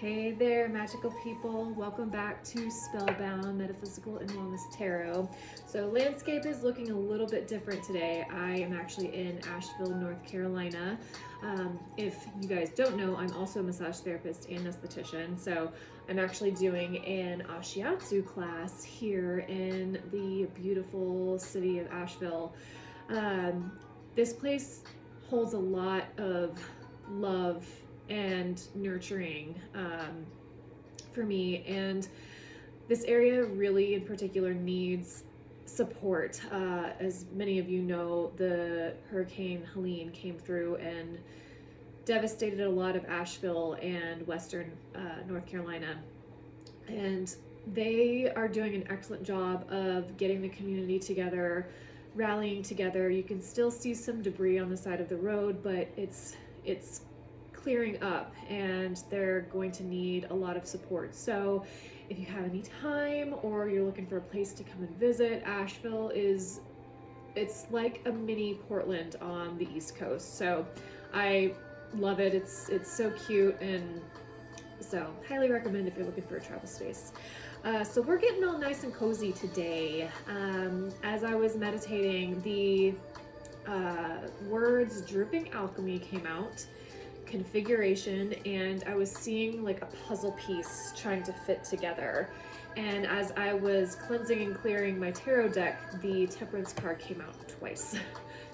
Hey there, magical people. Welcome back to Spellbound Metaphysical and Wellness Tarot. So, landscape is looking a little bit different today. I am actually in Asheville, North Carolina. If you guys don't know, I'm also a massage therapist and esthetician. So, I'm actually doing an Ashiatsu class here in the beautiful city of Asheville. This place holds a lot of love and nurturing for me, and this area really in particular needs support. As many of you know, the Hurricane Helene came through and devastated a lot of Asheville and western North Carolina, and they are doing an excellent job of getting the community together, rallying together. You can still see some debris on the side of the road, but it's clearing up, and they're going to need a lot of support. So if you have any time or you're looking for a place to come and visit, Asheville it's like a mini Portland on the East Coast. So I love it. It's so cute, and so highly recommend if you're looking for a travel space. So we're getting all nice and cozy today. As I was meditating, the words Dripping Alchemy came out, configuration, and I was seeing like a puzzle piece trying to fit together. And as I was cleansing and clearing my tarot deck, the Temperance card came out twice.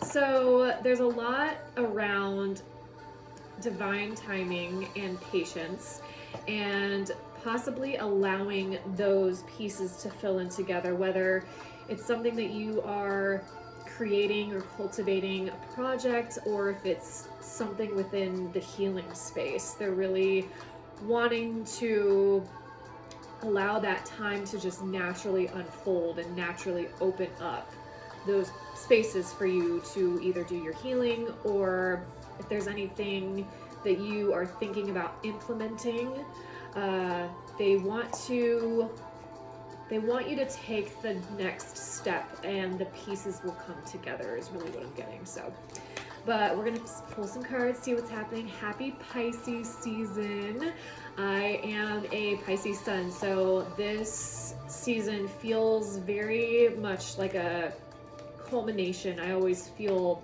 So there's a lot around divine timing and patience, and possibly allowing those pieces to fill in together, whether it's something that you are creating or cultivating a project, or if it's something within the healing space. They're really wanting to allow that time to just naturally unfold and naturally open up those spaces for you to either do your healing, or if there's anything that you are thinking about implementing, they want you to take the next step, and the pieces will come together is really what I'm getting. So, but we're gonna pull some cards, see what's happening. Happy Pisces season. I am a Pisces sun, so this season feels very much like a culmination. I always feel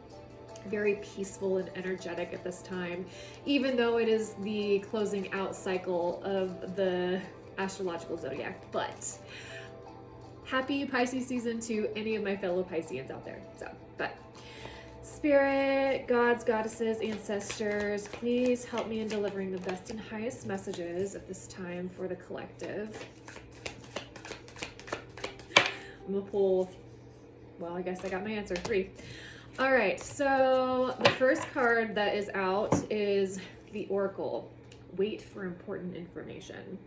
very peaceful and energetic at this time, even though it is the closing out cycle of the astrological zodiac. But happy Pisces season to any of my fellow Pisceans out there. So, but Spirit, gods, goddesses, ancestors, please help me in delivering the best and highest messages at this time for the collective. I'm gonna pull, well, I guess I got my answer, 3. All right, so the first card that is out is the Oracle. Wait for important information.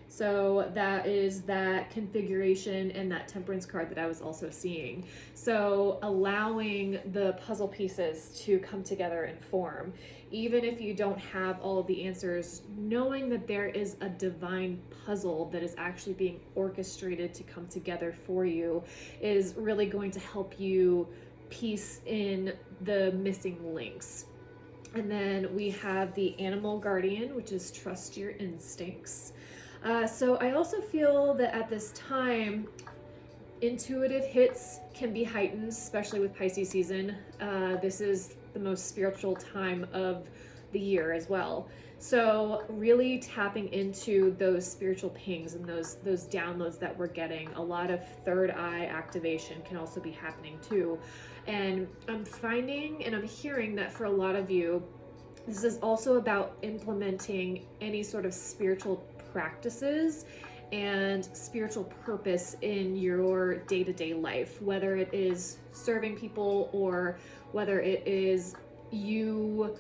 So that is that configuration and that Temperance card that I was also seeing. So allowing the puzzle pieces to come together and form. Even if you don't have all of the answers, knowing that there is a divine puzzle that is actually being orchestrated to come together for you is really going to help you piece in the missing links. And then we have the Animal Guardian, which is trust your instincts. So I also feel that at this time, intuitive hits can be heightened, especially with Pisces season. This is the most spiritual time of the year as well. So really tapping into those spiritual pings and those downloads that we're getting. A lot of third eye activation can also be happening too. And I'm finding and I'm hearing that for a lot of you, this is also about implementing any sort of spiritual practices and spiritual purpose in your day-to-day life, whether it is serving people or whether it is you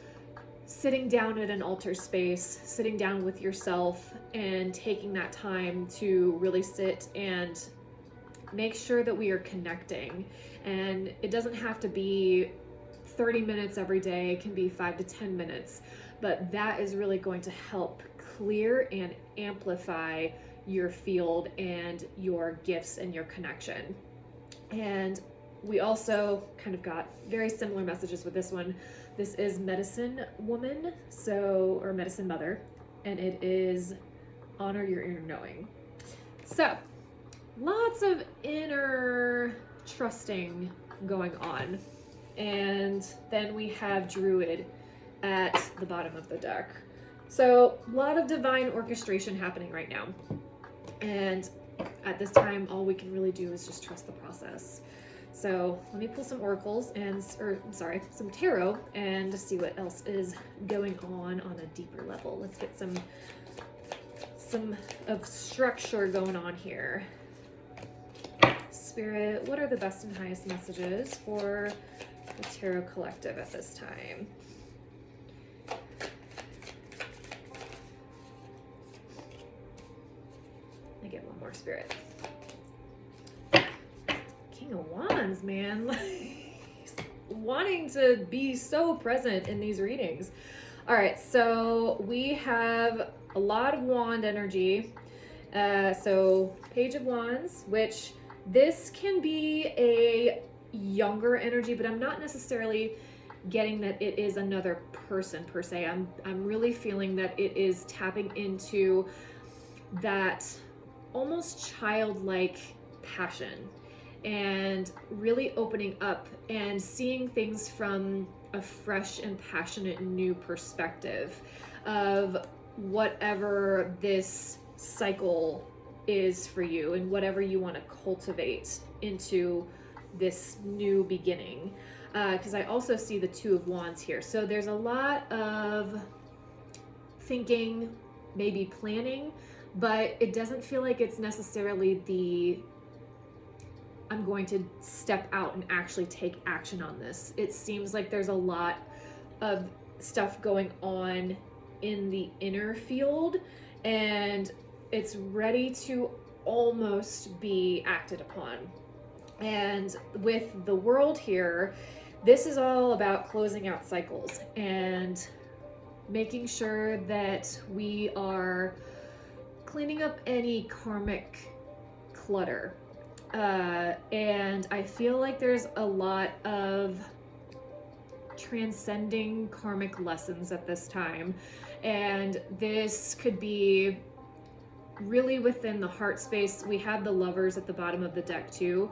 sitting down at an altar space, sitting down with yourself and taking that time to really sit and make sure that we are connecting. And it doesn't have to be 30 minutes every day, it can be 5 to 10 minutes, but that is really going to help clear and amplify your field and your gifts and your connection. And we also kind of got very similar messages with this one. This is Medicine Woman, or Medicine Mother. and it is honor your inner knowing. So, lots of inner trusting going on. And then we have Druid at the bottom of the deck. So, a lot of divine orchestration happening right now. And at this time, all we can really do is just trust the process. So let me pull some oracles some tarot and see what else is going on a deeper level. Let's get some of structure going on here. Spirit, what are the best and highest messages for the Tarot Collective at this time? I get one more, Spirit. King of Wands, man. Wanting to be so present in these readings. All right, so we have a lot of wand energy. So Page of Wands, which this can be a younger energy, but I'm not necessarily getting that it is another person per se. I'm really feeling that it is tapping into that almost childlike passion and really opening up and seeing things from a fresh and passionate new perspective of whatever this cycle is for you and whatever you want to cultivate into this new beginning. Because I also see the Two of Wands here. So there's a lot of thinking, maybe planning, but it doesn't feel like it's necessarily the I'm going to step out and actually take action on this. It seems like there's a lot of stuff going on in the inner field and it's ready to almost be acted upon. And with the World here, this is all about closing out cycles and making sure that we are cleaning up any karmic clutter. And I feel like there's a lot of transcending karmic lessons at this time. And this could be really within the heart space. We have the Lovers at the bottom of the deck too.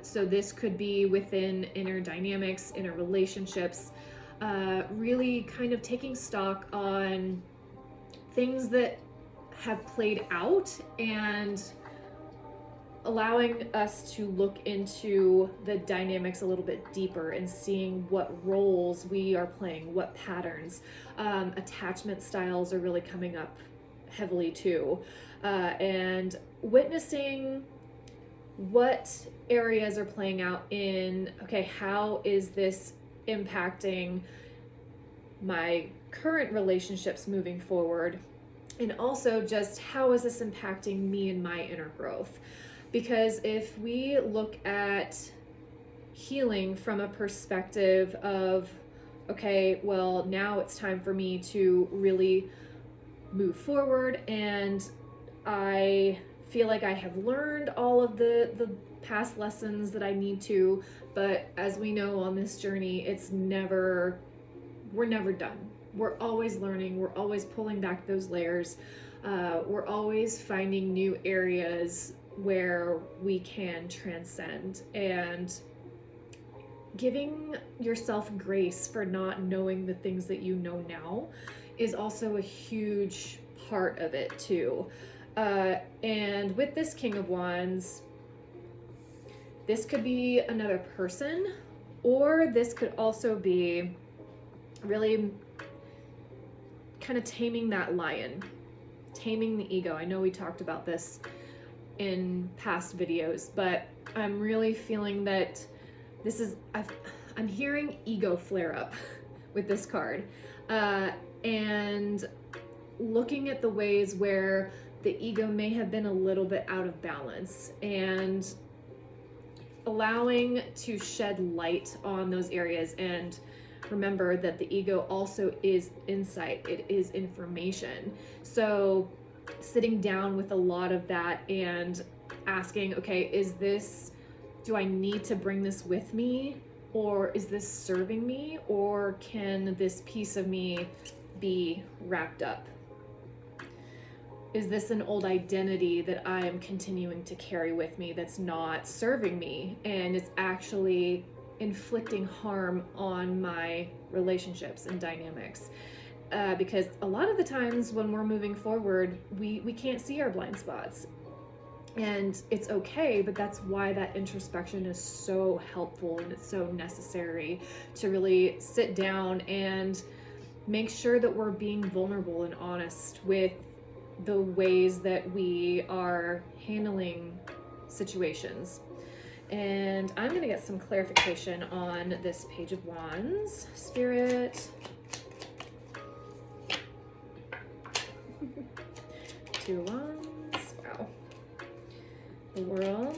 So this could be within inner dynamics, inner relationships, really kind of taking stock on things that have played out and allowing us to look into the dynamics a little bit deeper and seeing what roles we are playing, what patterns. Attachment styles are really coming up heavily too. And witnessing what areas are playing out in, okay, how is this impacting my current relationships moving forward? And also just how is this impacting me and my inner growth? Because if we look at healing from a perspective of, okay, well, now it's time for me to really move forward and I feel like I have learned all of the past lessons that I need to, but as we know on this journey, we're never done. We're always learning, we're always pulling back those layers, we're always finding new areas where we can transcend, and giving yourself grace for not knowing the things that you know now is also a huge part of it too. And with this King of Wands, this could be another person, or this could also be really kind of taming that lion, taming the ego. I know we talked about this in past videos, but I'm really feeling that this is, I'm hearing ego flare up with this card, and looking at the ways where the ego may have been a little bit out of balance and allowing to shed light on those areas. And remember that the ego also is insight, it is information. So sitting down with a lot of that and asking, okay, do I need to bring this with me, or is this serving me, or can this piece of me be wrapped up? is this an old identity that I am continuing to carry with me that's not serving me and it's actually inflicting harm on my relationships and dynamics? Because a lot of the times when we're moving forward, we can't see our blind spots. And it's okay, but that's why that introspection is so helpful and it's so necessary to really sit down and make sure that we're being vulnerable and honest with the ways that we are handling situations. And I'm going to get some clarification on this Page of Wands. Spirit. Two of Wands. Wow. The World.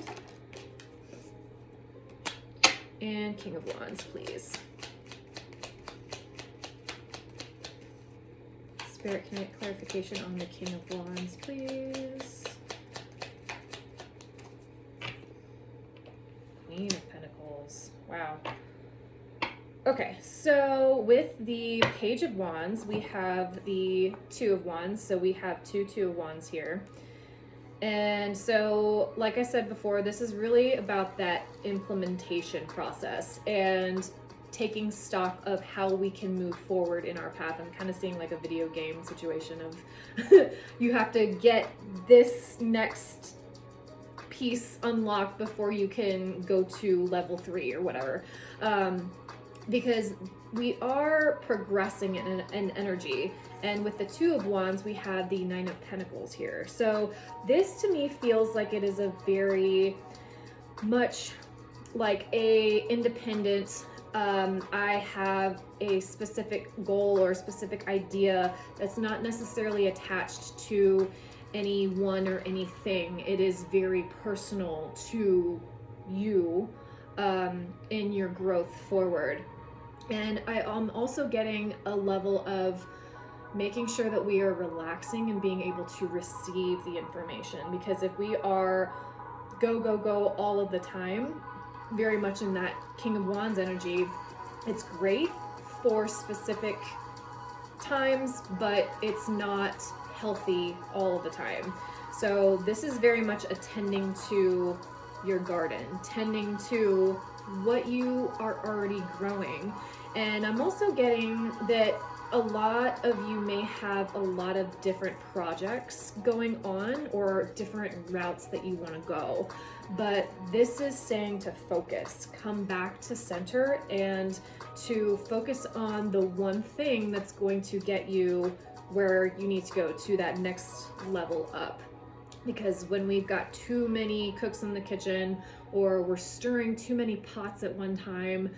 And King of Wands, please. Spirit, can I get clarification on the King of Wands, please? Queen of Pentacles. Wow. Okay, so with the Page of Wands, we have the Two of Wands. So we have two of Wands here. And so, like I said before, this is really about that implementation process and taking stock of how we can move forward in our path. I'm kind of seeing like a video game situation of you have to get this next piece unlocked before you can go to level 3 or whatever. Because we are progressing in energy. And with the Two of Wands, we have the Nine of Pentacles here. So this to me feels like it is a very much like a independent, I have a specific goal or a specific idea that's not necessarily attached to anyone or anything. It is very personal to you in your growth forward. And I am also getting a level of making sure that we are relaxing and being able to receive the information. Because if we are go, go, go all of the time, very much in that King of Wands energy, it's great for specific times, but it's not healthy all of the time. So this is very much attending to your garden, tending to what you are already growing. And I'm also getting that a lot of you may have a lot of different projects going on or different routes that you want to go. But this is saying to focus, come back to center and to focus on the one thing that's going to get you where you need to go to that next level up. Because when we've got too many cooks in the kitchen or we're stirring too many pots at one time,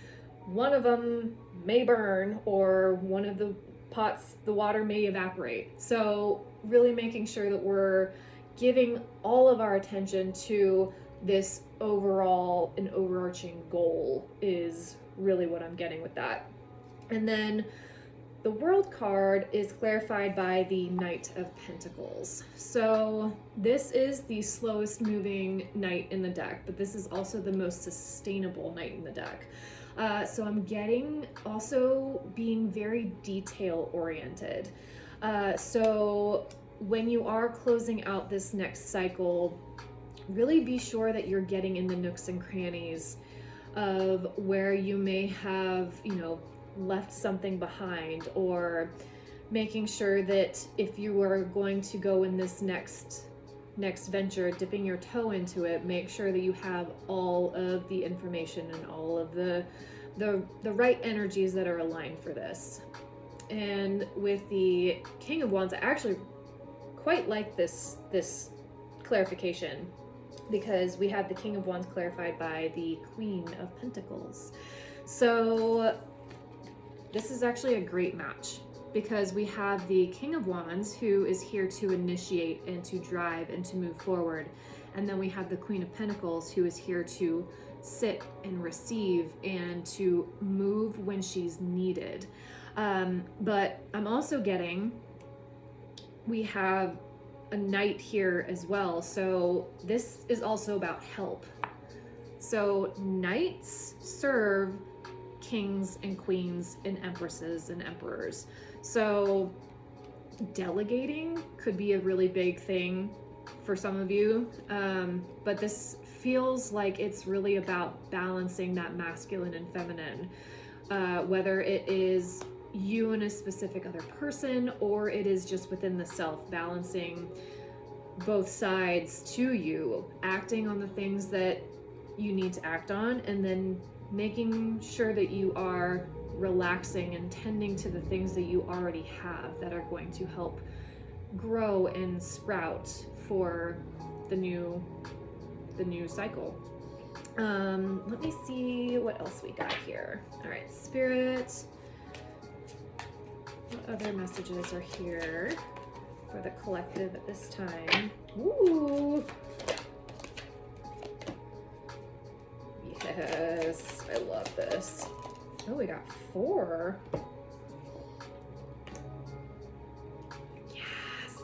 one of them may burn or one of the pots, the water may evaporate. So really making sure that we're giving all of our attention to this overall and overarching goal is really what I'm getting with that. And then the World card is clarified by the Knight of Pentacles. So this is the slowest moving knight in the deck, but this is also the most sustainable knight in the deck. So I'm getting also being very detail oriented. So when you are closing out this next cycle, really be sure that you're getting in the nooks and crannies of where you may have, left something behind, or making sure that if you are going to go in this next venture, dipping your toe into it, make sure that you have all of the information and all of the right energies that are aligned for this. And with the King of Wands, I actually quite like this clarification, because we have the King of Wands clarified by the Queen of Pentacles. So this is actually a great match, because we have the King of Wands who is here to initiate and to drive and to move forward. And then we have the Queen of Pentacles who is here to sit and receive and to move when she's needed. But I'm also getting, we have a knight here as well. So this is also about help. So knights serve kings and queens and empresses and emperors. So delegating could be a really big thing for some of you, but this feels like it's really about balancing that masculine and feminine, whether it is you and a specific other person, or it is just within the self, balancing both sides to you, acting on the things that you need to act on, and then making sure that you are relaxing and tending to the things that you already have that are going to help grow and sprout for the new cycle. Let me see what else we got here. All right, Spirit. What other messages are here for the collective at this time? Ooh. Yes, I love this. Oh, we got 4. Yes.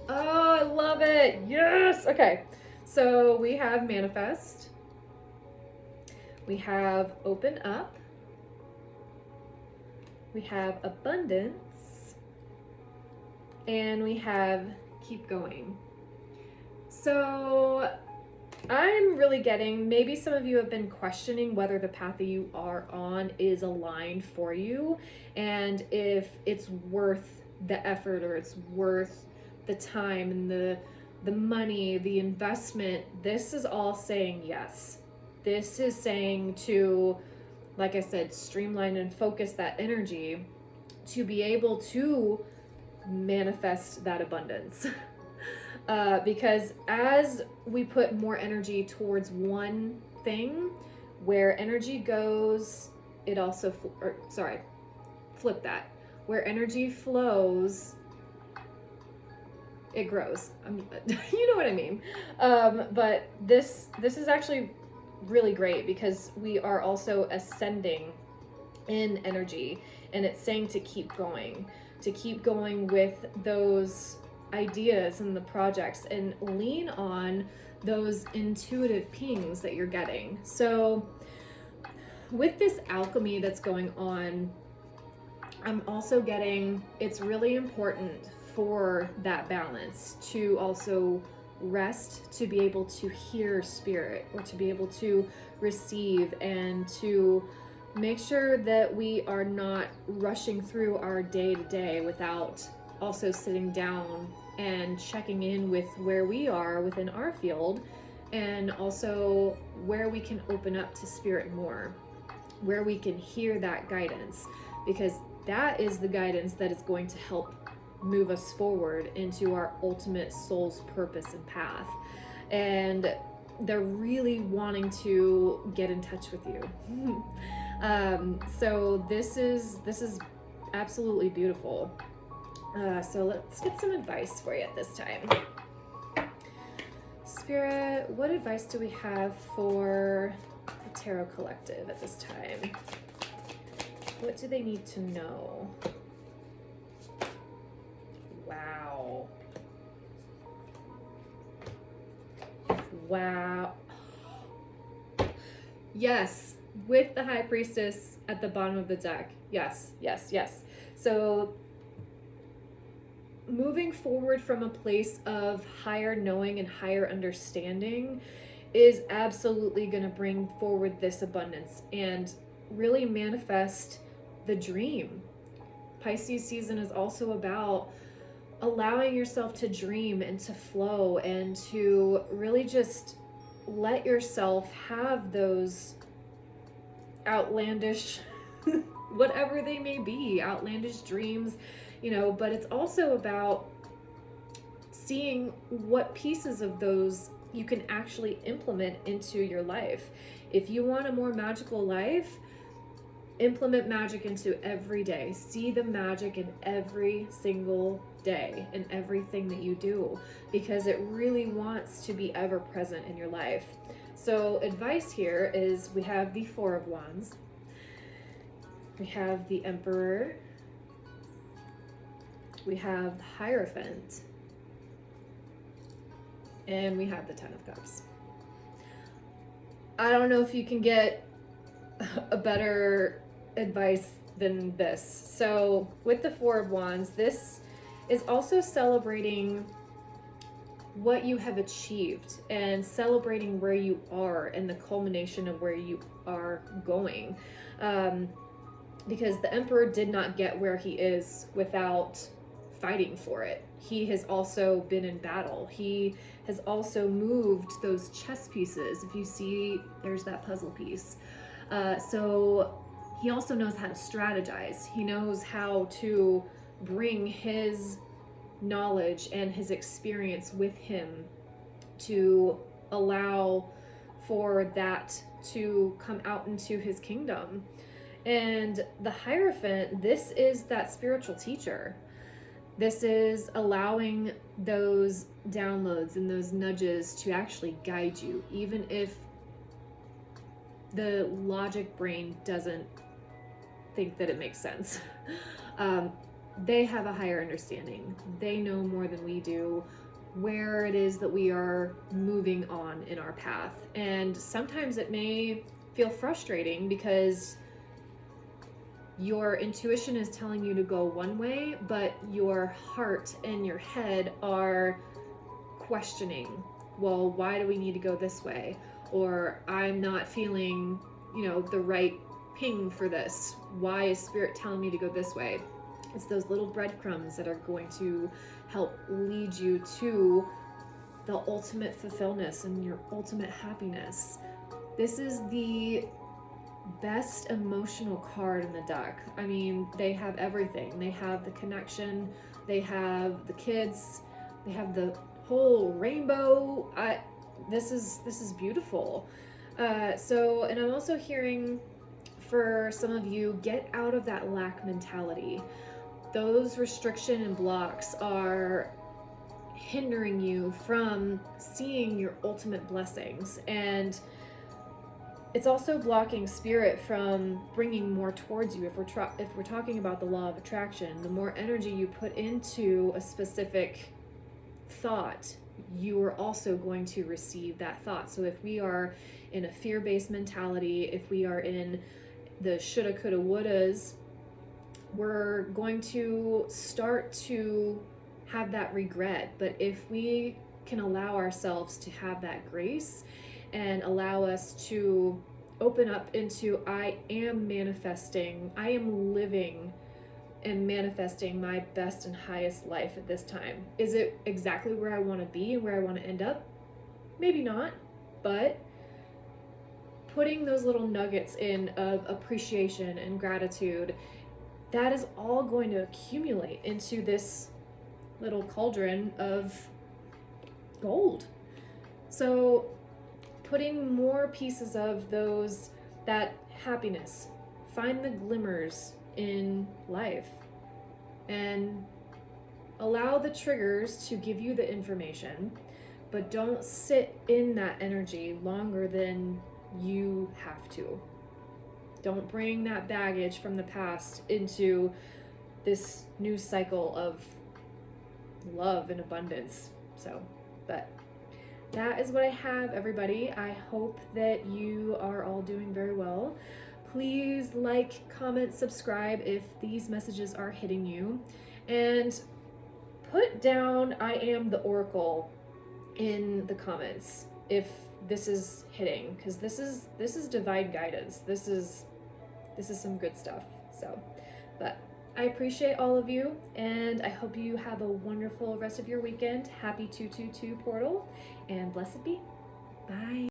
Oh, I love it. Yes. Okay. So we have manifest. We have open up. We have abundance. And we have keep going. So I'm really getting, maybe some of you have been questioning whether the path that you are on is aligned for you, and if it's worth the effort, or it's worth the time and the money, the investment. This is all saying yes. This is saying to, like I said, streamline and focus that energy to be able to manifest that abundance. Because as we put more energy towards one thing, where energy goes, it also, flip that. Where energy flows, it grows. You know what I mean? But this is actually really great because we are also ascending in energy, and it's saying to keep going with those ideas and the projects, and lean on those intuitive pings that you're getting. So with this alchemy that's going on, I'm also getting, it's really important for that balance to also rest, to be able to hear spirit, or to be able to receive, and to make sure that we are not rushing through our day to day without also sitting down and checking in with where we are within our field, and also where we can open up to spirit more, where we can hear that guidance, because that is the guidance that is going to help move us forward into our ultimate soul's purpose and path. And they're really wanting to get in touch with you. So this is absolutely beautiful. So let's get some advice for you at this time. Spirit, what advice do we have for the Tarot Collective at this time? What do they need to know? Wow. Wow. Yes, with the High Priestess at the bottom of the deck. Yes, yes, yes. So moving forward from a place of higher knowing and higher understanding is absolutely going to bring forward this abundance and really manifest the dream. Pisces season is also about allowing yourself to dream and to flow, and to really just let yourself have those outlandish, whatever they may be, outlandish dreams, you know, but it's also about seeing what pieces of those you can actually implement into your life. If you want a more magical life, implement magic into every day. See the magic in every single day, in everything that you do, because it really wants to be ever present in your life. So advice here is, we have the Four of Wands, we have the Emperor, we have the Hierophant, and we have the Ten of Cups. I don't know if you can get a better advice than this. So with the Four of Wands, this is also celebrating what you have achieved and celebrating where you are and the culmination of where you are going. Because the Emperor did not get where he is without fighting for it. He has also been in battle. He has also moved those chess pieces. If you see, there's that puzzle piece. So he also knows how to strategize. He knows how to bring his knowledge and his experience with him to allow for that to come out into his kingdom. And the Hierophant, this is that spiritual teacher. This is allowing those downloads and those nudges to actually guide you, even if the logic brain doesn't think that it makes sense. They have a higher understanding. They know more than we do where it is that we are moving on in our path. And sometimes it may feel frustrating because your intuition is telling you to go one way, but your heart and your head are questioning, well, why do we need to go this way? Or I'm not feeling, the right ping for this. Why is Spirit telling me to go this way? It's those little breadcrumbs that are going to help lead you to the ultimate fulfillment and your ultimate happiness. This is the best emotional card in the deck. I mean, they have everything. They have the connection, they have the kids, they have the whole rainbow. This is beautiful. And I'm also hearing for some of you, get out of that lack mentality. Those restriction and blocks are hindering you from seeing your ultimate blessings, and it's also blocking Spirit from bringing more towards you. If we're talking about the law of attraction, the more energy you put into a specific thought, you are also going to receive that thought. So if we are in a fear-based mentality, if we are in the shoulda, coulda, wouldas, we're going to start to have that regret. But if we can allow ourselves to have that grace and allow us to open up into, I am manifesting, I am living and manifesting my best and highest life at this time. Is it exactly where I want to be and where I want to end up? Maybe not, but putting those little nuggets in of appreciation and gratitude, that is all going to accumulate into this little cauldron of gold. So putting more pieces of that happiness, find the glimmers in life and allow the triggers to give you the information, but don't sit in that energy longer than you have to. Don't bring that baggage from the past into this new cycle of love and abundance. But that is what I have, everybody. I hope that you are all doing very well. Please like, comment, subscribe if these messages are hitting you. And put down I am the Oracle in the comments if this is hitting, because this is divine guidance. This is some good stuff. But I appreciate all of you, and I hope you have a wonderful rest of your weekend. Happy 222 portal, and blessed be. Bye.